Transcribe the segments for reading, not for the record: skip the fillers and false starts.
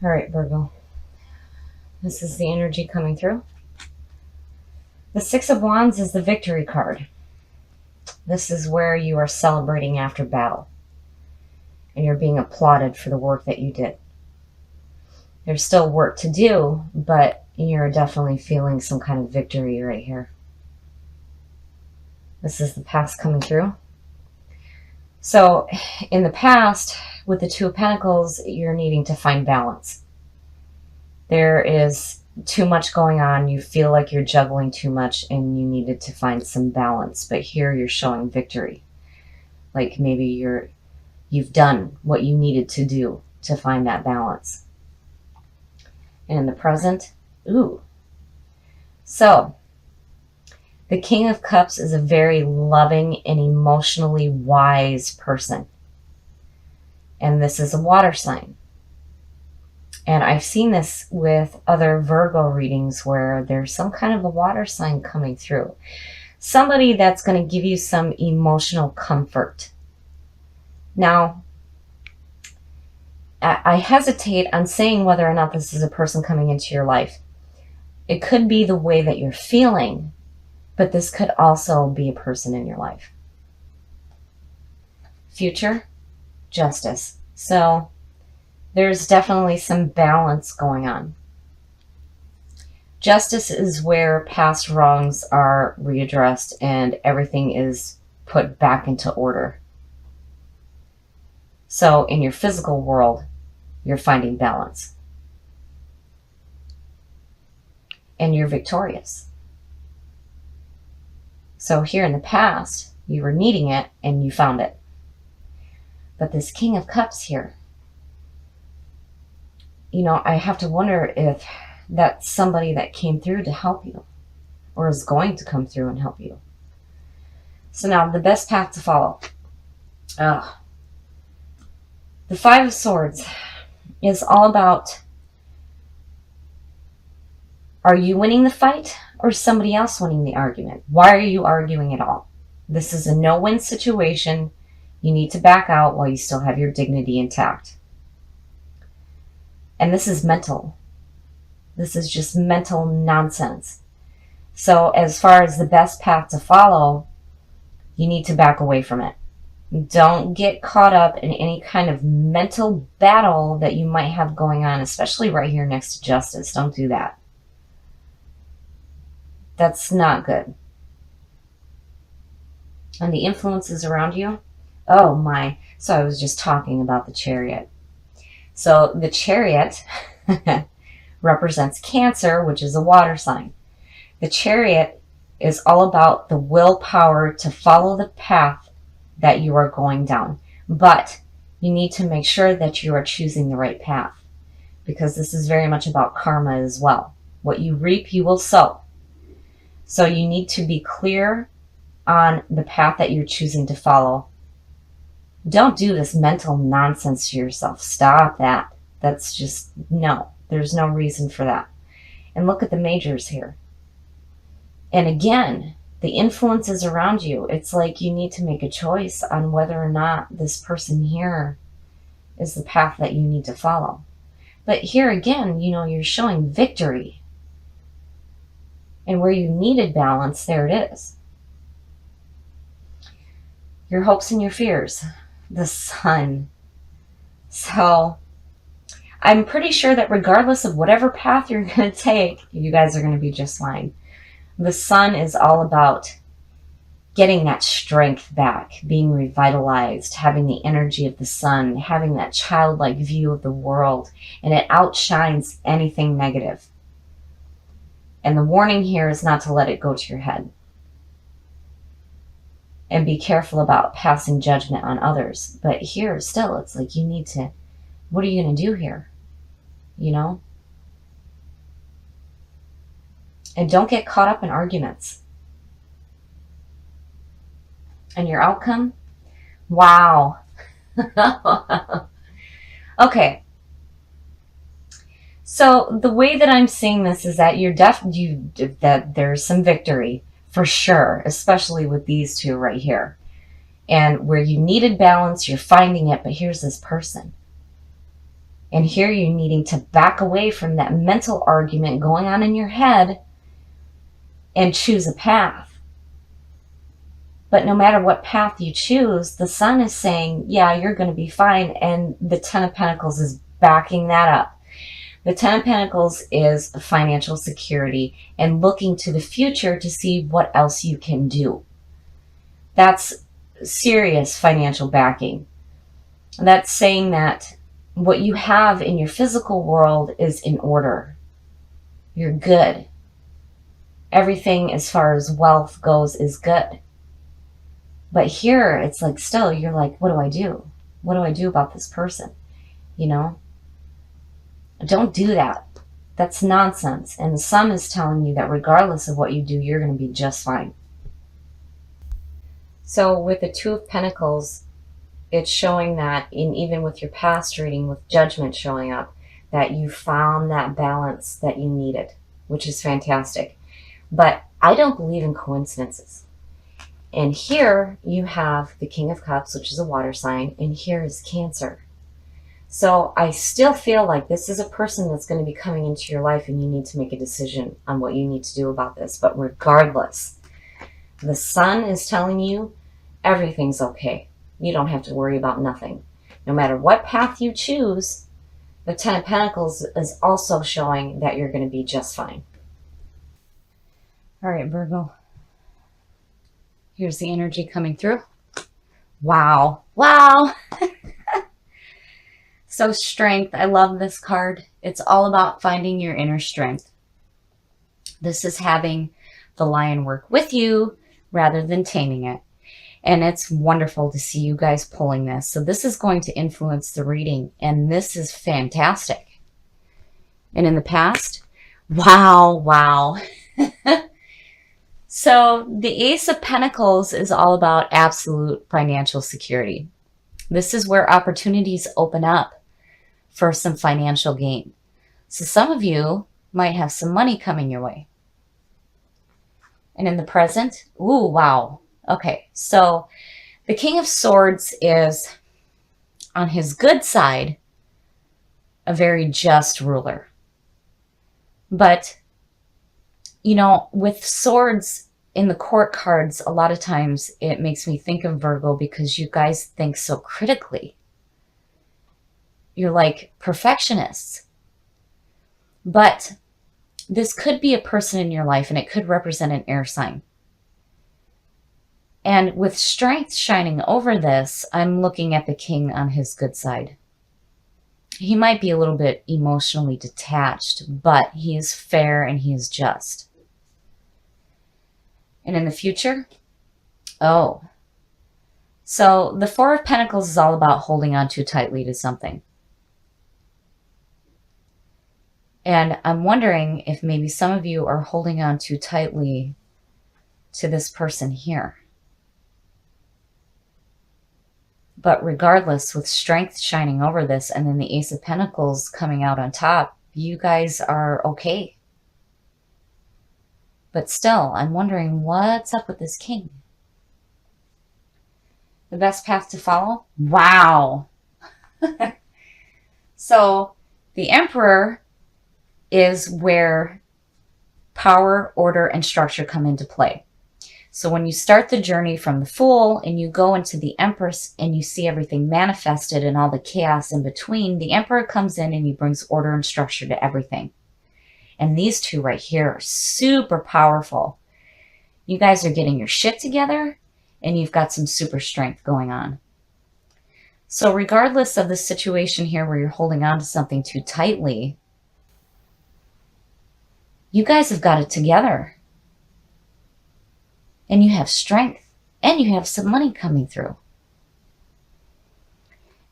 All right, Virgo. This is the energy coming through. The Six of Wands is the victory card. This is where you are celebrating after battle and you're being applauded for the work that you did. There's still work to do, but you're definitely feeling some kind of victory right here. This is the past coming through. So in the past, with the Two of Pentacles, you're needing to find balance. There is too much going on. You feel like you're juggling too much and you needed to find some balance. But here you're showing victory. Like maybe you've done what you needed to do to find that balance. And in the present, ooh. So the King of Cups is a very loving and emotionally wise person. And this is a water sign. And I've seen this with other Virgo readings where there's some kind of a water sign coming through. Somebody that's going to give you some emotional comfort. Now, I hesitate on saying whether or not this is a person coming into your life. It could be the way that you're feeling, but this could also be a person in your life. Future, justice. So there's definitely some balance going on. Justice is where past wrongs are readdressed and everything is put back into order. So in your physical world, you're finding balance. And you're victorious. So here in the past, you were needing it and you found it. But this King of Cups here, you know, I have to wonder if that's somebody that came through to help you or is going to come through and help you. So now the best path to follow. The Five of Swords is all about, are you winning the fight or is somebody else winning the argument? Why are you arguing at all? This is a no-win situation. You need to back out while you still have your dignity intact. And this is mental. This is just mental nonsense. So as far as the best path to follow, you need to back away from it. Don't get caught up in any kind of mental battle that you might have going on, especially right here next to justice. Don't do that. That's not good. And the influences around you, oh my. So I was just talking about the Chariot. So the Chariot represents Cancer, which is a water sign. The Chariot is all about the willpower to follow the path that you are going down. But you need to make sure that you are choosing the right path, because this is very much about karma as well. What you reap, you will sow. So you need to be clear on the path that you're choosing to follow. Don't do this mental nonsense to yourself. Stop that. That's just, no. There's no reason for that. And look at the majors here. And again, the influences around you, it's like you need to make a choice on whether or not this person here is the path that you need to follow. But here again, you know, you're showing victory. And where you needed balance, there it is. Your hopes and your fears. The Sun. So I'm pretty sure that regardless of whatever path you're going to take, you guys are going to be just fine. The Sun is all about getting that strength back, being revitalized, having the energy of the sun, having that childlike view of the world, and it outshines anything negative. And the warning here is not to let it go to your head. And be careful about passing judgment on others. But here, still, it's like you need to, what are you going to do here? You know? And don't get caught up in arguments. And your outcome? Wow. Okay. So the way that I'm seeing this is that that there's some victory for sure, especially with these two right here. And where you needed balance, you're finding it, but here's this person. And here you're needing to back away from that mental argument going on in your head and choose a path. But no matter what path you choose, the Sun is saying, yeah, you're going to be fine. And the Ten of Pentacles is backing that up. The Ten of Pentacles is financial security and looking to the future to see what else you can do. That's serious financial backing. That's saying that what you have in your physical world is in order. You're good. Everything as far as wealth goes is good. But here, it's like still, you're like, what do I do? What do I do about this person? You know? Don't do that. That's nonsense. And the Sun is telling you that regardless of what you do, you're going to be just fine. So with the Two of Pentacles, it's showing that even with your past reading, with Judgment showing up, that you found that balance that you needed, which is fantastic. But I don't believe in coincidences. And here you have the King of Cups, which is a water sign, and here is Cancer. So I still feel like this is a person that's going to be coming into your life and you need to make a decision on what you need to do about this. But regardless, the Sun is telling you everything's okay. You don't have to worry about nothing. No matter what path you choose, the Ten of Pentacles is also showing that you're going to be just fine. All right, Virgo. Here's the energy coming through. Wow. Wow. So strength. I love this card. It's all about finding your inner strength. This is having the lion work with you rather than taming it. And it's wonderful to see you guys pulling this. So this is going to influence the reading. And this is fantastic. And in the past, wow, wow. So the Ace of Pentacles is all about absolute financial security. This is where opportunities open up for some financial gain. So some of you might have some money coming your way. And in the present, ooh, wow. Okay, so the King of Swords is, on his good side, a very just ruler. But, you know, with swords in the court cards, a lot of times it makes me think of Virgo because you guys think so critically. You're like perfectionists. But this could be a person in your life and it could represent an air sign. And with strength shining over this, I'm looking at the king on his good side. He might be a little bit emotionally detached, but he is fair and he is just. And in the future, oh. So the Four of Pentacles is all about holding on too tightly to something. And I'm wondering if maybe some of you are holding on too tightly to this person here. But regardless, with strength shining over this and then the Ace of Pentacles coming out on top, you guys are okay. But still, I'm wondering what's up with this king. The best path to follow? Wow. So the Emperor is where power, order, and structure come into play. So when you start the journey from the Fool and you go into the Empress and you see everything manifested and all the chaos in between, the Emperor comes in and he brings order and structure to everything. And these two right here are super powerful. You guys are getting your shit together and you've got some super strength going on. So regardless of the situation here where you're holding on to something too tightly, you guys have got it together. And you have strength. And you have some money coming through.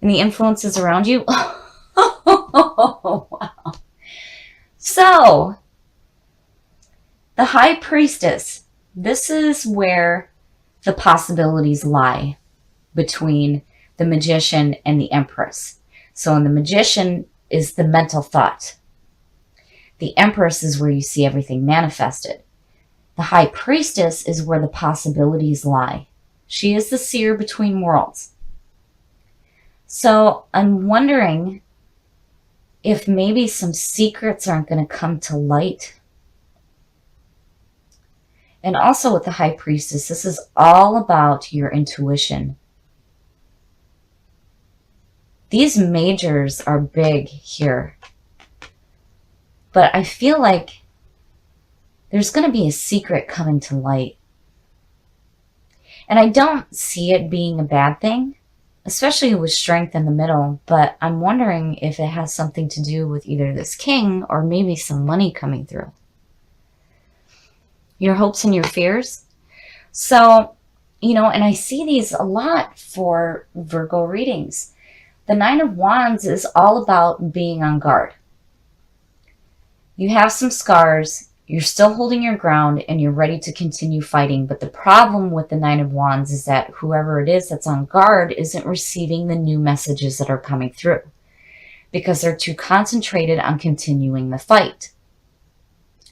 And the influences around you. Oh, wow. So, the High Priestess. This is where the possibilities lie between the Magician and the Empress. So, in the Magician is the mental thought. The Empress is where you see everything manifested. The High Priestess is where the possibilities lie. She is the seer between worlds. So I'm wondering if maybe some secrets aren't going to come to light. And also with the High Priestess, this is all about your intuition. These majors are big here. But I feel like there's going to be a secret coming to light. And I don't see it being a bad thing, especially with strength in the middle, but I'm wondering if it has something to do with either this king or maybe some money coming through. Your hopes and your fears. So, and I see these a lot for Virgo readings. The Nine of Wands is all about being on guard. You have some scars, you're still holding your ground, and you're ready to continue fighting. But the problem with the Nine of Wands is that whoever it is that's on guard isn't receiving the new messages that are coming through because they're too concentrated on continuing the fight.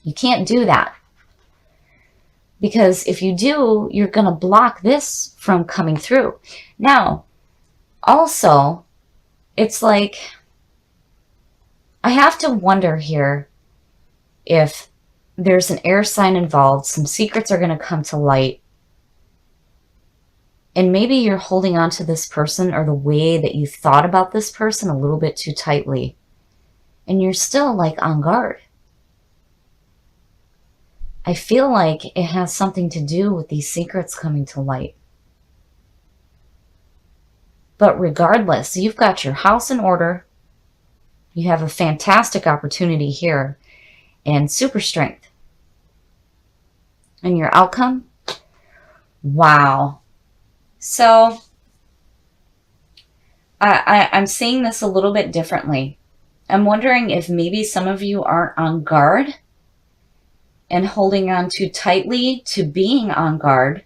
You can't do that. Because if you do, you're going to block this from coming through. Now, also, it's like, I have to wonder here if there's an air sign involved, some secrets are going to come to light, and maybe you're holding on to this person or the way that you thought about this person a little bit too tightly, and you're still like on guard. I feel like it has something to do with these secrets coming to light. But regardless, you've got your house in order. You have a fantastic opportunity here and super strength. And your outcome? Wow. So I'm seeing this a little bit differently. I'm wondering if maybe some of you aren't on guard and holding on too tightly to being on guard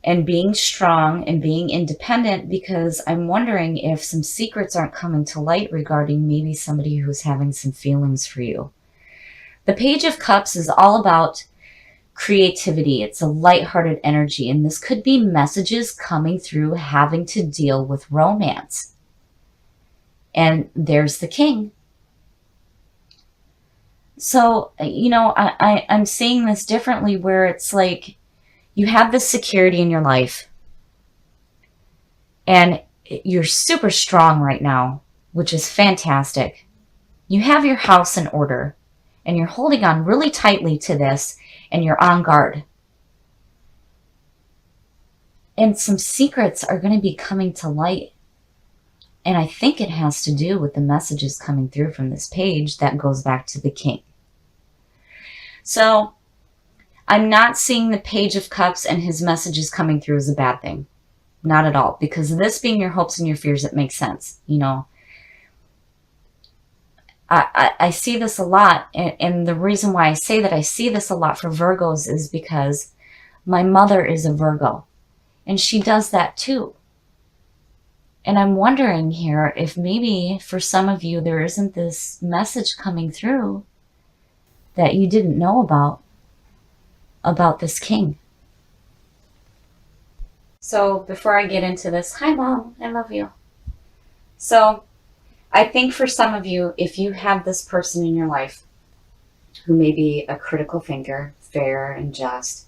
and being strong and being independent, because I'm wondering if some secrets aren't coming to light regarding maybe somebody who's having some feelings for you. The Page of Cups is all about creativity. It's a lighthearted energy, and this could be messages coming through having to deal with romance. And there's the King. So, I'm seeing this differently, where it's like you have this security in your life and you're super strong right now, which is fantastic. You have your house in order and you're holding on really tightly to this, and you're on guard. And some secrets are going to be coming to light. And I think it has to do with the messages coming through from this page that goes back to the King. So I'm not seeing the Page of Cups and his messages coming through as a bad thing. Not at all. Because this being your hopes and your fears, it makes sense. I see this a lot. And the reason why I say that I see this a lot for Virgos is because my mother is a Virgo. And she does that too. And I'm wondering here if maybe for some of you there isn't this message coming through that you didn't know about this King. So before I get into this, hi Mom, I love you. So I think for some of you, if you have this person in your life who may be a critical thinker, fair and just,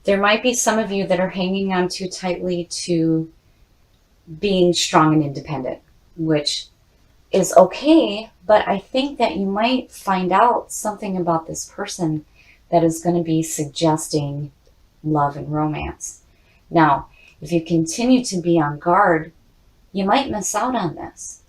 there might be some of you that are hanging on too tightly to being strong and independent, which is okay, but I think that you might find out something about this person that is going to be suggesting love and romance. Now, if you continue to be on guard, you might miss out on this.